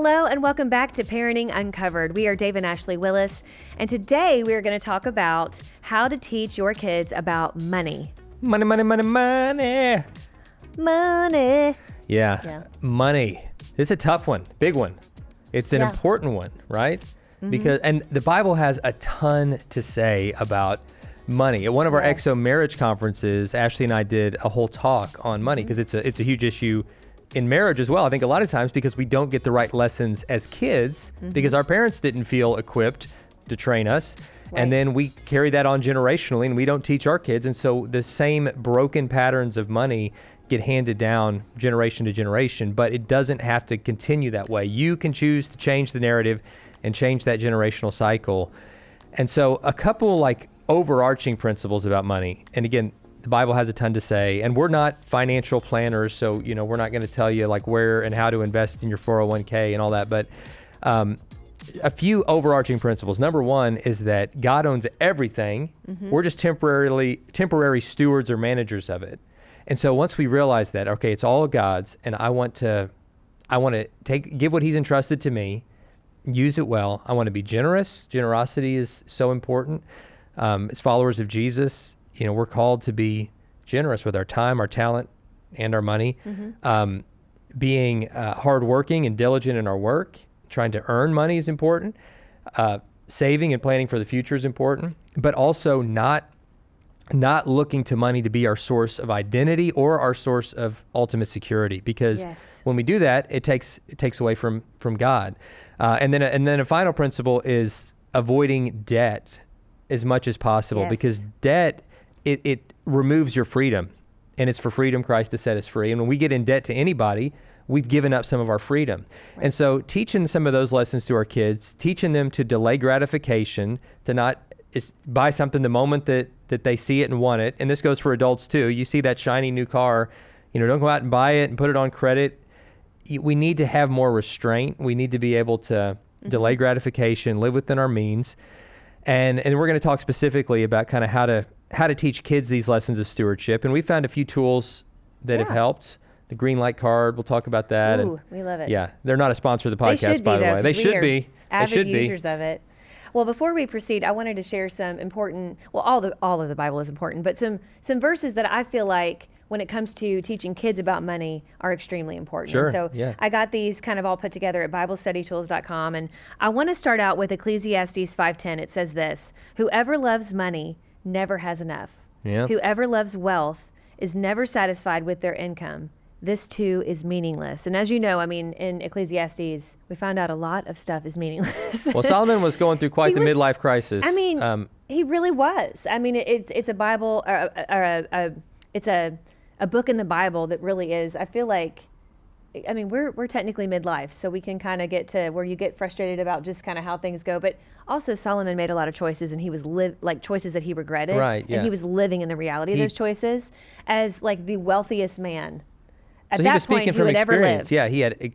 Hello and welcome back to Parenting Uncovered. We are Dave and Ashley Willis, and today we are going to talk about how to teach your kids about money. Money. Money. Yeah, money. It's a tough one, big one. It's an important one, right? Because and the Bible has a ton to say about money. At one of our EXO marriage conferences, Ashley and I did a whole talk on money because it's a huge issue in marriage as well. I think a lot of times because we don't get the right lessons as kids because our parents didn't feel equipped to train us. Right. And then we carry that on generationally and we don't teach our kids. And so the same broken patterns of money get handed down generation to generation, but it doesn't have to continue that way. You can choose to change the narrative and change that generational cycle. And so a couple like overarching principles about money. And again, the Bible has a ton to say, and we're not financial planners, so we're not going to tell you like where and how to invest in your 401k and all that. But a few overarching principles. Number one is that God owns everything. We're just temporary stewards or managers of it. And so once we realize that, okay, it's all God's, and I want to give what He's entrusted to me, use it well. I want to be generous. Generosity is so important. As followers of Jesus, we're called to be generous with our time, our talent, and our money. Being hardworking and diligent in our work, trying to earn money is important. Saving and planning for the future is important, but also not looking to money to be our source of identity or our source of ultimate security. Because when we do that, it takes away from God. And then a final principle is avoiding debt as much as possible, because debt, it removes your freedom, and it's for freedom Christ has set us free. And when we get in debt to anybody, we've given up some of our freedom. Right. And so teaching some of those lessons to our kids, teaching them to delay gratification, to not buy something the moment that they see it and want it. And this goes for adults too. You see that shiny new car, don't go out and buy it and put it on credit. We need to have more restraint. We need to be able to delay gratification, live within our means. And we're going to talk specifically about kind of how to teach kids these lessons of stewardship. And we found a few tools that have helped. The green light card, we'll talk about that. Ooh, we love it. Yeah, they're not a sponsor of the podcast, by the way. They should be. Avid users of it. Well, before we proceed, I wanted to share some important, all of the Bible is important, but some verses that I feel like when it comes to teaching kids about money are extremely important. Sure, so I got these kind of all put together at BibleStudyTools.com, and I want to start out with Ecclesiastes 5:10. It says this: "Whoever loves money never has enough. Whoever loves wealth is never satisfied with their income. This too is meaningless." And as you know, in Ecclesiastes, we found out a lot of stuff is meaningless. Well, Solomon was going through quite the midlife crisis. He really was. It's a Bible, it's a book in the Bible that really is, I feel like, we're technically midlife, so we can kind of get to where you get frustrated about just kind of how things go. But also Solomon made a lot of choices, and he was choices that he regretted. Right, yeah. And he was living in the reality of those choices as like the wealthiest man. So he was speaking from experience. Yeah, he had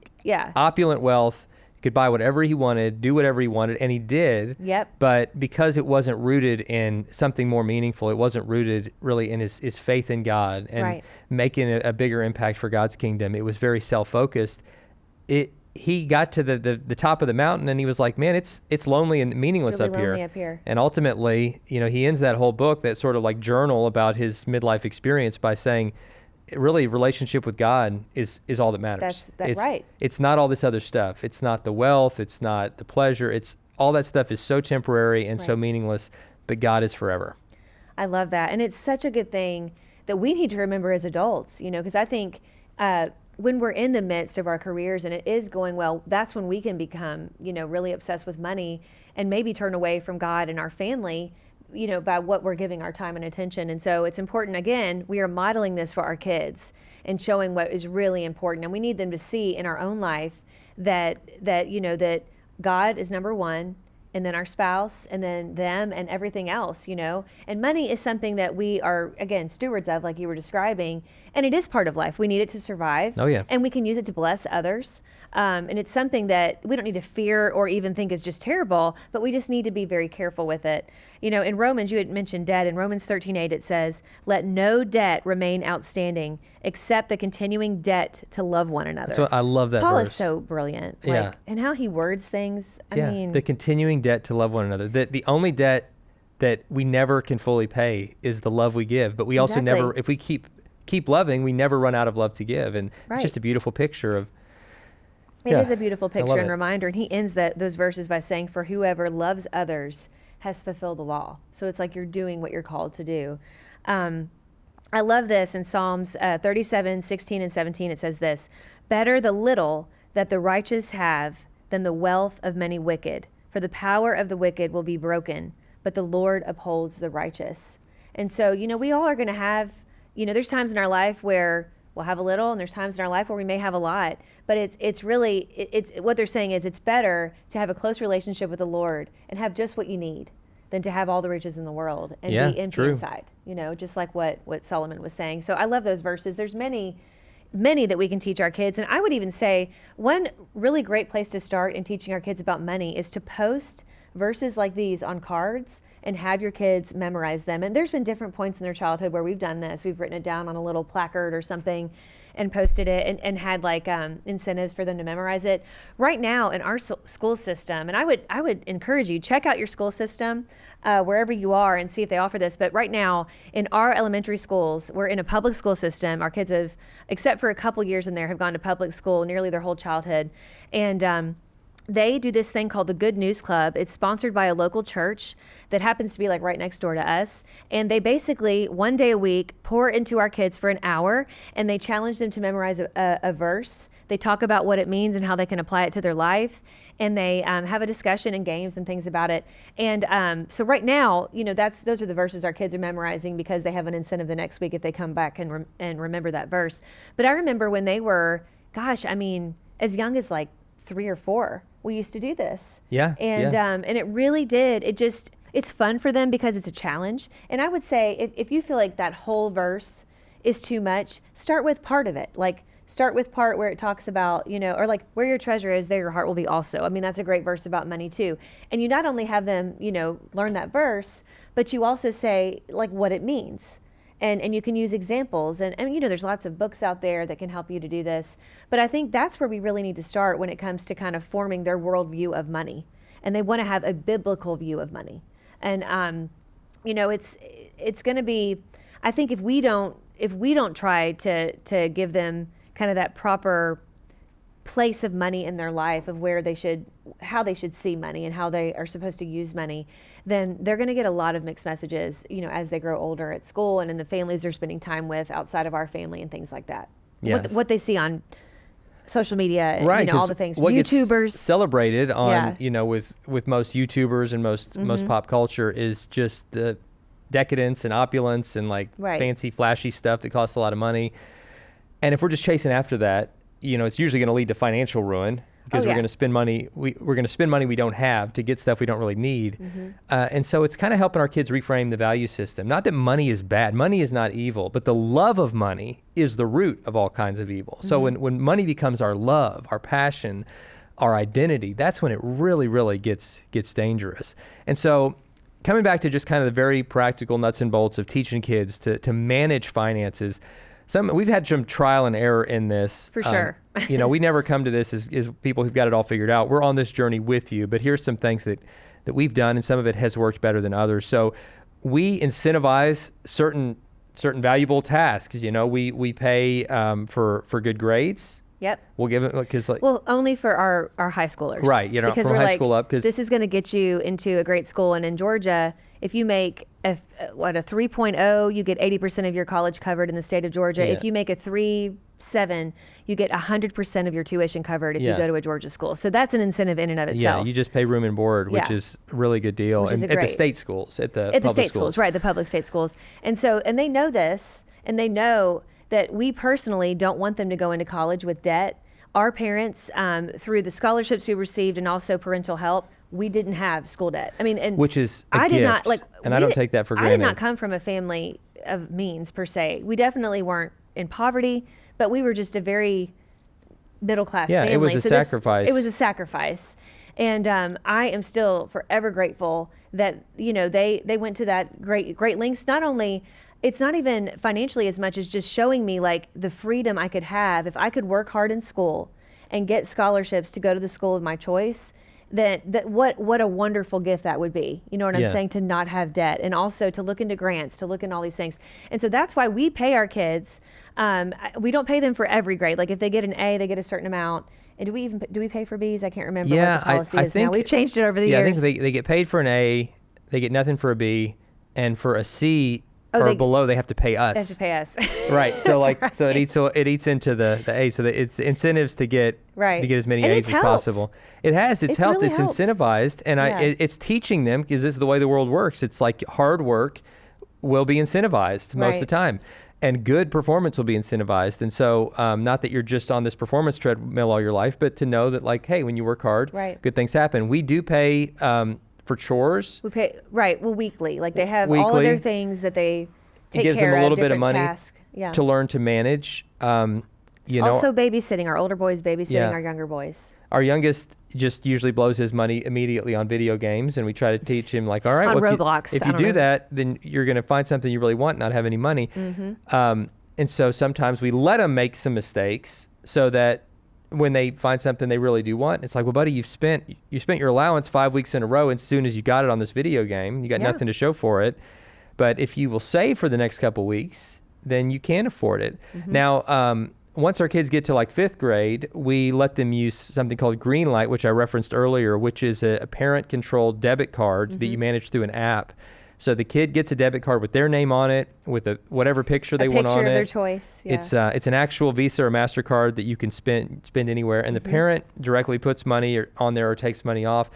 opulent wealth, could buy whatever he wanted, do whatever he wanted, and he did. Yep. But because it wasn't rooted in something more meaningful, it wasn't rooted really in his faith in God and making a bigger impact for God's kingdom. It was very self-focused. He got to the top of the mountain and he was like, man, it's lonely and meaningless really up lonely here. And ultimately, he ends that whole book, that sort of like journal about his midlife experience, by saying, really, relationship with God is all that matters. That's right. It's not all this other stuff. It's not the wealth. It's not the pleasure. It's all that stuff is so temporary and so meaningless, but God is forever. I love that. And it's such a good thing that we need to remember as adults, because I think when we're in the midst of our careers and it is going well, that's when we can become, really obsessed with money and maybe turn away from God and our family, by what we're giving our time and attention. And so it's important, again, we are modeling this for our kids and showing what is really important. And we need them to see in our own life that God is number one, and then our spouse, and then them, and everything else, And money is something that we are, again, stewards of, like you were describing, and it is part of life. We need it to survive. Oh, yeah. And we can use it to bless others. And it's something that we don't need to fear or even think is just terrible, but we just need to be very careful with it. You know, in Romans, you had mentioned debt. In Romans 13:8, it says, "Let no debt remain outstanding except the continuing debt to love one another." So I love that Paul verse. is so brilliant. Yeah. And how he words things. I mean, the continuing debt to love one another. The only debt that we never can fully pay is the love we give. But we also never, if we keep loving, we never run out of love to give. And it's just a beautiful picture of. It is a beautiful picture and reminder. And he ends those verses by saying, "For whoever loves others has fulfilled the law." So it's like you're doing what you're called to do. I love this in Psalms 37:16 and 17. It says this: "Better the little that the righteous have than the wealth of many wicked. For the power of the wicked will be broken, but the Lord upholds the righteous." And so, you know, we all are going to have, you know, there's times in our life where we'll have a little, and there's times in our life where we may have a lot. But it's what they're saying is it's better to have a close relationship with the Lord and have just what you need than to have all the riches in the world and be empty inside. You know, just like what Solomon was saying. So I love those verses. There's many that we can teach our kids. And I would even say one really great place to start in teaching our kids about money is to post verses like these on cards and have your kids memorize them. And there's been different points in their childhood where we've done this. We've written it down on a little placard or something and posted it and had like incentives for them to memorize it. Right now in our school system, and I would encourage you, check out your school system wherever you are and see if they offer this. But right now in our elementary schools, we're in a public school system. Our kids have, except for a couple years in there, have gone to public school nearly their whole childhood. And they do this thing called the Good News Club. It's sponsored by a local church that happens to be like right next door to us. And they basically, one day a week, pour into our kids for an hour, and they challenge them to memorize a verse. They talk about what it means and how they can apply it to their life. And they have a discussion and games and things about it. And so right now, you know, those are the verses our kids are memorizing because they have an incentive the next week if they come back and remember that verse. But I remember when they were, gosh, I mean, as young as like 3 or 4, we used to do this. Yeah. And it really did. It's fun for them because it's a challenge. And I would say if you feel like that whole verse is too much, start with part of it. Like start with part where it talks about, you know, or like where your treasure is, there your heart will be also. I mean, that's a great verse about money too. And you not only have them, you know, learn that verse, but you also say like what it means. And you can use examples. And you know, there's lots of books out there that can help you to do this. But I think that's where we really need to start when it comes to kind of forming their worldview of money. And they want to have a biblical view of money. And, you know, it's going to be, I think if we don't try to give them kind of that proper place of money in their life of how they should see money and how they are supposed to use money, then they're going to get a lot of mixed messages, you know, as they grow older at school and in the families they're spending time with outside of our family and things like that. Yes. What they see on social media and right, you know, all the things. What YouTubers gets celebrated on, you know, with most YouTubers and most pop culture is just the decadence and opulence and like fancy flashy stuff that costs a lot of money. And if we're just chasing after that, you know, it's usually going to lead to financial ruin because we're going to spend money. We're going to spend money we don't have to get stuff we don't really need. And so it's kind of helping our kids reframe the value system. Not that money is bad. Money is not evil, but the love of money is the root of all kinds of evil. So when money becomes our love, our passion, our identity, that's when it really, really gets dangerous. And so coming back to just kind of the very practical nuts and bolts of teaching kids to manage finances, we've had some trial and error in this. For sure. You know, we never come to this as people who've got it all figured out. We're on this journey with you, but here's some things that we've done, and some of it has worked better than others. So we incentivize certain valuable tasks. You know, we pay for good grades. Yep. We'll give it because only for our high schoolers. Right. You know, because from we're high school up, because this is going to get you into a great school. And in Georgia, if you make a 3.0, you get 80% of your college covered in the state of Georgia. If you make a 3.7, you get 100% of your tuition covered if you go to a Georgia school. So that's an incentive in and of itself. Yeah, you just pay room and board, which is a really good deal. And at the state schools, at the state schools, right? The public state schools. And they know this, and they know that we personally don't want them to go into college with debt. Our parents, through the scholarships we received and also parental help, we didn't have school debt. I mean, and which is a I gift, did not and I don't take that for granted. I did not come from a family of means per se. We definitely weren't in poverty, but we were just a very middle class Yeah, family. it was a sacrifice. It was a sacrifice. And I am still forever grateful that, they went to that great lengths. Not only, it's not even financially as much as just showing me like the freedom I could have if I could work hard in school and get scholarships to go to the school of my choice. That what a wonderful gift that would be. You know what I'm saying? To not have debt, and also to look into grants, to look into all these things. And so that's why we pay our kids. We don't pay them for every grade. Like if they get an A, they get a certain amount. And do we pay for B's? I can't remember what the policy is now. We've changed it over the years. I think they get paid for an A, they get nothing for a B, and for a C below they have to pay us. They have to pay us. Right. So so it eats into the A. So it's incentives to get as many A's as possible. It's helped. Really it's helped. Incentivized, and it's teaching them, because this is the way the world works. It's like hard work will be incentivized most of the time. And good performance will be incentivized. And so not that you're just on this performance treadmill all your life, but to know that like, hey, when you work hard, good things happen. We do pay for chores. We pay, weekly. Like they have all of their things that they take care of. It gives them a little bit of money tasks. to learn to manage. Also babysitting. Our older boys babysitting our younger boys. Our youngest just usually blows his money immediately on video games, and we try to teach him like, all right, on Roblox. If you do that, then you're going to find something you really want, and not have any money. And so sometimes we let them make some mistakes so that when they find something they really do want, it's like, well, buddy, you spent your allowance 5 weeks in a row, and as soon as you got it on this video game, you got nothing to show for it. But if you will save for the next couple weeks, then you can afford it. Now, once our kids get to like 5th grade, we let them use something called Greenlight, which I referenced earlier, which is a parent-controlled debit card that you manage through an app. So the kid gets a debit card with their name on it, with whatever picture they want on it. A picture of their choice. Yeah. It's an actual Visa or MasterCard that you can spend anywhere, and the parent directly puts money on there or takes money off.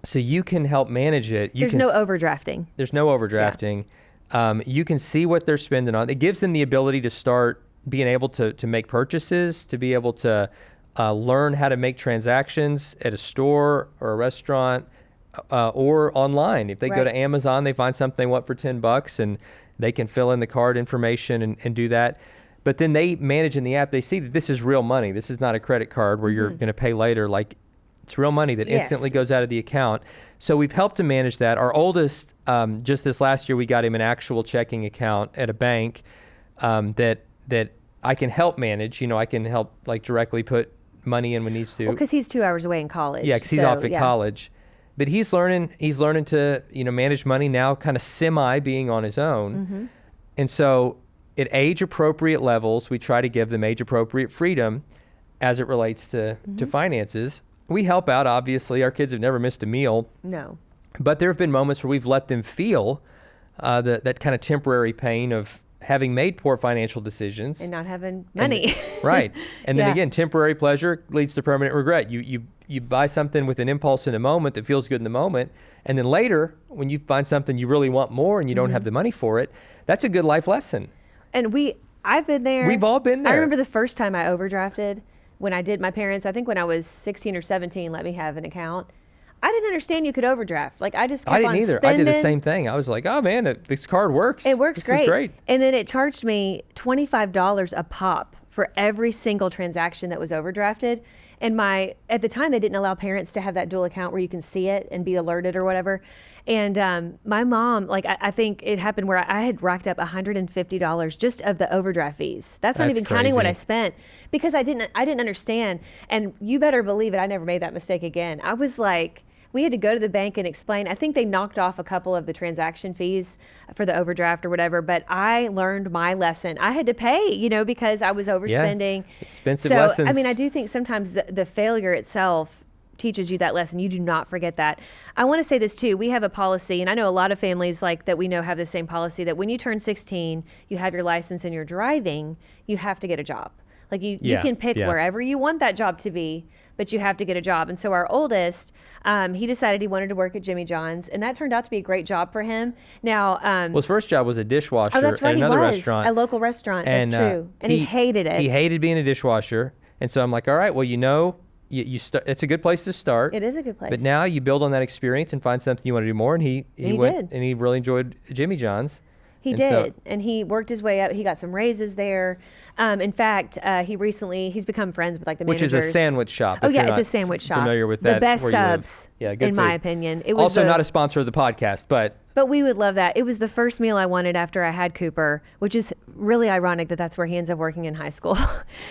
So you can help manage it. There's no overdrafting. There's no overdrafting. You can see what they're spending on. It gives them the ability to start being able to make purchases, to be able to learn how to make transactions at a store or a restaurant or online. If they go to Amazon, they find something they want for $10 and they can fill in the card information and do that. But then they manage in the app, they see that this is real money. This is not a credit card where you're going to pay later. Like, it's real money that instantly goes out of the account. So we've helped to manage that. Our oldest, just this last year, we got him an actual checking account at a bank that I can help manage. I can help like directly put money in when needs to. Well, because he's 2 hours away in college. Yeah, because he's off at college. But he's learning to manage money now, kind of semi being on his own. And so at age appropriate levels, we try to give them age appropriate freedom as it relates to finances. We help out, obviously. Our kids have never missed a meal. No. But there have been moments where we've let them feel that kind of temporary pain of having made poor financial decisions. And not having money. Right. And then again, temporary pleasure leads to permanent regret. You buy something with an impulse in a moment that feels good in the moment, and then later, when you find something you really want more and you don't have the money for it, that's a good life lesson. And I've been there. We've all been there. I remember the first time I overdrafted when I did. My parents, I think when I was 16 or 17, let me have an account. I didn't understand you could overdraft. Like, I just kept on I didn't either. spending. I did the same thing. I was like, oh man, this card works. It works This is great. And then it charged me $25 a pop for every single transaction that was overdrafted. And at the time, they didn't allow parents to have that dual account where you can see it and be alerted or whatever. And my mom, like, I think it happened where I had racked up $150 just of the overdraft fees. That's not even counting what I spent, because I didn't understand. And you better believe it, I never made that mistake again. I was like, we had to go to the bank and explain. I think they knocked off a couple of the transaction fees for the overdraft or whatever, but I learned my lesson. I had to pay, because I was overspending. Expensive lessons. I mean, I do think sometimes the failure itself teaches you that lesson. You do not forget that. I want to say this too. We have a policy, and I know a lot of families like that we know have the same policy, that when you turn 16, you have your license and you're driving, you have to get a job. Like you can pick wherever you want that job to be, but you have to get a job. And so our oldest, he decided he wanted to work at Jimmy John's, and that turned out to be a great job for him. Now, his first job was a dishwasher that's right, at another he was, restaurant. A local restaurant, that's true. And he hated it. He hated being a dishwasher. And so I'm like, all right, well, you start, it's a good place to start. It is a good place. But now you build on that experience and find something you want to do more. And he went did. and he really enjoyed Jimmy John's. He And did, and he worked his way up. He got some raises there. In fact, he's become friends with like the Which managers. is a sandwich shop. Oh if yeah, you're it's not a sandwich shop. Familiar with the that? best where you live. subs, Yeah, good in my food. opinion. It was Also, not a sponsor of the podcast, but we would love that. It was the first meal I wanted after I had Cooper, which is really ironic that that's where he ends up working in high school.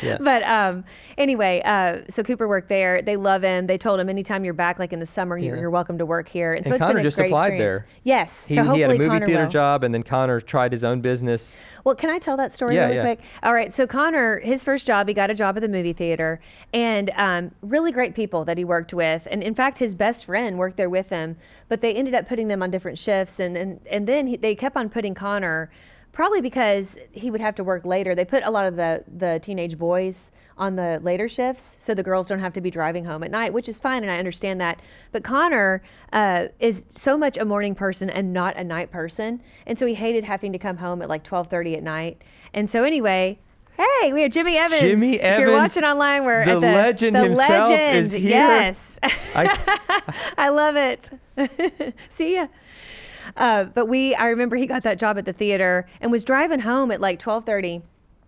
Yeah. But anyway, so Cooper worked there. They love him. They told him anytime you're back, like in the summer, you're welcome to work here. And so and it's Connor been a just great applied experience. there. Yes. He so hopefully had a movie Connor theater will. job, and then Connor tried his own business. Well, can I tell that story Yeah, really yeah. quick? All right. So Connor, his first job, he got a job at the movie theater, and really great people that he worked with. And in fact, his best friend worked there with him, but they ended up putting them on different shifts. And then they kept on putting Connor, probably because he would have to work later. They put a lot of the teenage boys on the later shifts, so the girls don't have to be driving home at night, which is fine, and I understand that. But Connor is so much a morning person and not a night person, and so he hated having to come home at like 12:30 at night. And so anyway, hey, we have Jimmy Evans. Jimmy If you're Evans, watching online, we're the at the legend the himself legend. is here. Yes, I- I love it. See ya. But I remember he got that job at the theater and was driving home at like 12:30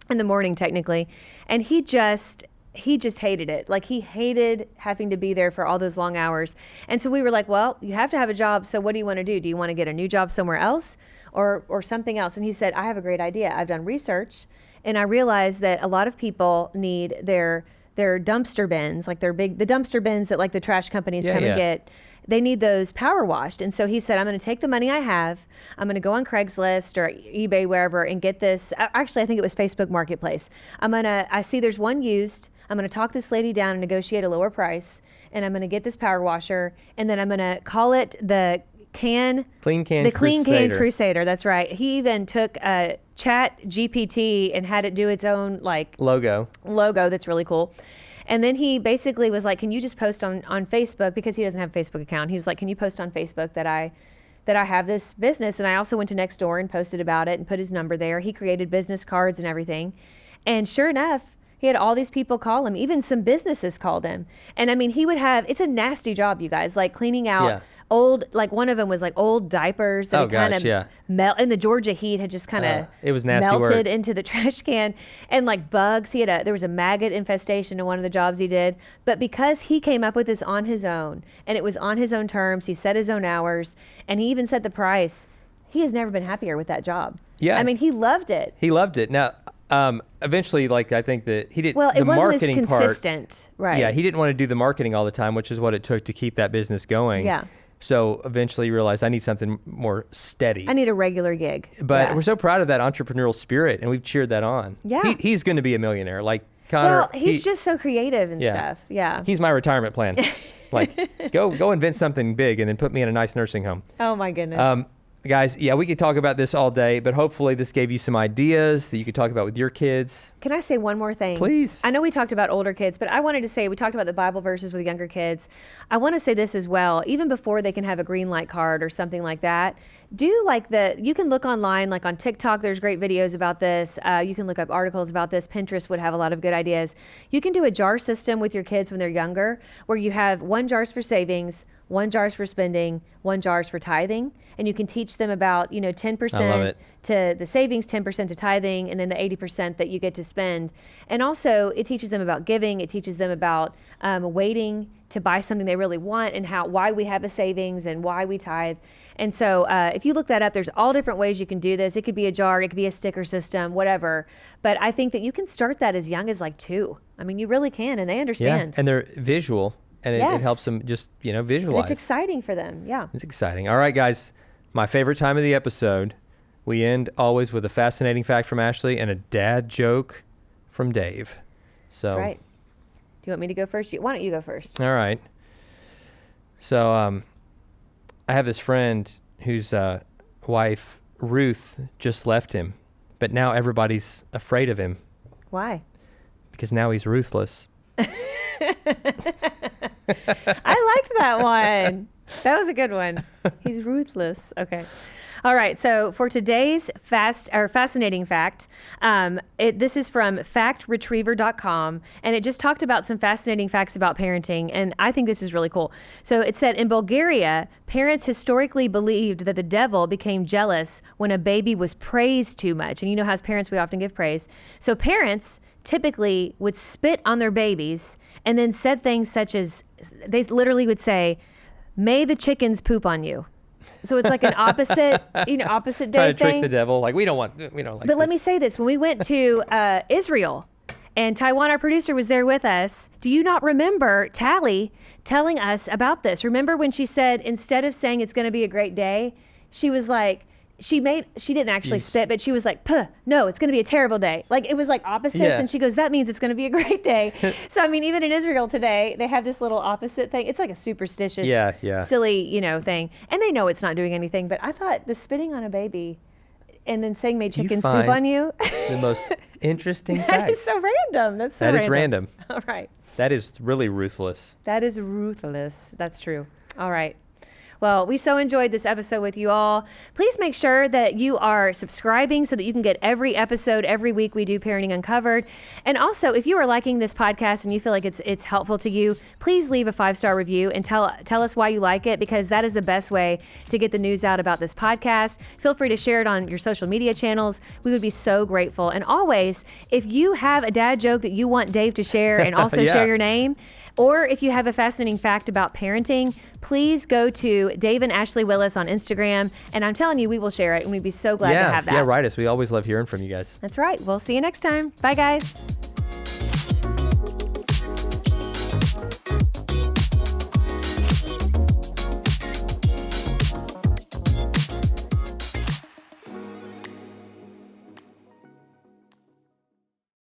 in the morning, technically, and he just hated it. Like, he hated having to be there for all those long hours. And so we were like, well, you have to have a job. So what do you want to do? Do you want to get a new job somewhere else or something else? And he said, I have a great idea. I've done research, and I realized that a lot of people need their dumpster bins, like the dumpster bins that like the trash companies come and get. They need those power washed. And so he said, I'm going to take the money I have. I'm going to go on Craigslist or eBay, wherever, and get this. Actually, I think it was Facebook Marketplace. I see there's one used. I'm going to talk this lady down and negotiate a lower price. And I'm going to get this power washer. And then I'm going to call it the Clean Can Crusader. That's right. He even took Chat GPT and had it do its own like logo. That's really cool. And then he basically was like, can you just post on Facebook, because he doesn't have a Facebook account. He was like, can you post on Facebook that I have this business? And I also went to Nextdoor and posted about it and put his number there. He created business cards and everything. And sure enough, he had all these people call him. Even some businesses called him. And I mean, it's a nasty job, you guys, like cleaning out old, like one of them was like old diapers that kind of in the Georgia heat had just kind of it was nasty melted work. into the trash can, and like bugs. There was a maggot infestation in one of the jobs he did. But because he came up with this on his own, and it was on his own terms, he set his own hours, and he even set the price. He has never been happier with that job. Yeah. I mean, he loved it. He loved it. Now, eventually, like, I think that he did Well, the it wasn't marketing as consistent, right? Yeah, he didn't want to do the marketing all the time, which is what it took to keep that business going. Yeah. So eventually he realized, I need something more steady. I need a regular gig. But we're so proud of that entrepreneurial spirit, and we've cheered that on. Yeah. He's going to be a millionaire. Like Connor. Well, he's just so creative and stuff. Yeah. He's my retirement plan. Like, go invent something big and then put me in a nice nursing home. Oh my goodness. Guys, we could talk about this all day, but hopefully this gave you some ideas that you could talk about with your kids. Can I say one more thing? Please. I know we talked about older kids, but I wanted to say, we talked about the Bible verses with younger kids. I want to say this as well. Even before they can have a green light card or something like that, you can look online, like on TikTok, there's great videos about this. You can look up articles about this. Pinterest would have a lot of good ideas. You can do a jar system with your kids when they're younger, where you have 1 jar's for savings, 1 jar's for spending, 1 jar's for tithing. And you can teach them about, 10% to the savings, 10% to tithing, and then the 80% that you get to spend. And also, it teaches them about giving. It teaches them about waiting to buy something they really want, and why we have a savings and why we tithe. And so if you look that up, there's all different ways you can do this. It could be a jar, it could be a sticker system, whatever. But I think that you can start that as young as like 2. I mean, you really can, and they understand. Yeah, and they're visual, and it helps them just, visualize. And it's exciting for them, yeah. It's exciting. All right, guys. My favorite time of the episode, we end always with a fascinating fact from Ashley and a dad joke from Dave. So, that's right. Do you want me to go first? Why don't you go first? All right. So I have this friend whose wife, Ruth, just left him. But now everybody's afraid of him. Why? Because now he's ruthless. I liked that one. That was a good one. He's ruthless. Okay. All right. So for today's fascinating fact, this is from factretriever.com, and it just talked about some fascinating facts about parenting, and I think this is really cool. So it said in Bulgaria, parents historically believed that the devil became jealous when a baby was praised too much. And you know how as parents we often give praise. So parents typically would spit on their babies and then said things such as, they literally would say, "May the chickens poop on you." So it's like an opposite day Try to trick thing. the devil. Like, we don't like But let me say this. When we went to Israel and Taiwan, our producer, was there with us, do you not remember Tally telling us about this? Remember when she said, instead of saying it's going to be a great day, she was like, she didn't actually spit, but she was like, "Puh, no, it's going to be a terrible day." Like, it was like opposites. Yeah. And she goes, that means it's going to be a great day. So, I mean, even in Israel today, they have this little opposite thing. It's like a superstitious, silly, thing. And they know it's not doing anything. But I thought the spitting on a baby and then saying, "May chickens poop on you." The most interesting That fact. is so random. That's so That random. is random. All right. That is really ruthless. That is ruthless. That's true. All right. Well, we so enjoyed this episode with you all. Please make sure that you are subscribing so that you can get every episode every week we do Parenting Uncovered. And also, if you are liking this podcast and you feel like it's helpful to you, please leave a 5-star review and tell us why you like it, because that is the best way to get the news out about this podcast. Feel free to share it on your social media channels. We would be so grateful. And always, if you have a dad joke that you want Dave to share and also share your name, or if you have a fascinating fact about parenting, please go to Dave and Ashley Willis on Instagram. And I'm telling you, we will share it, and we'd be so glad to have that. Yeah, write us. We always love hearing from you guys. That's right. We'll see you next time. Bye, guys.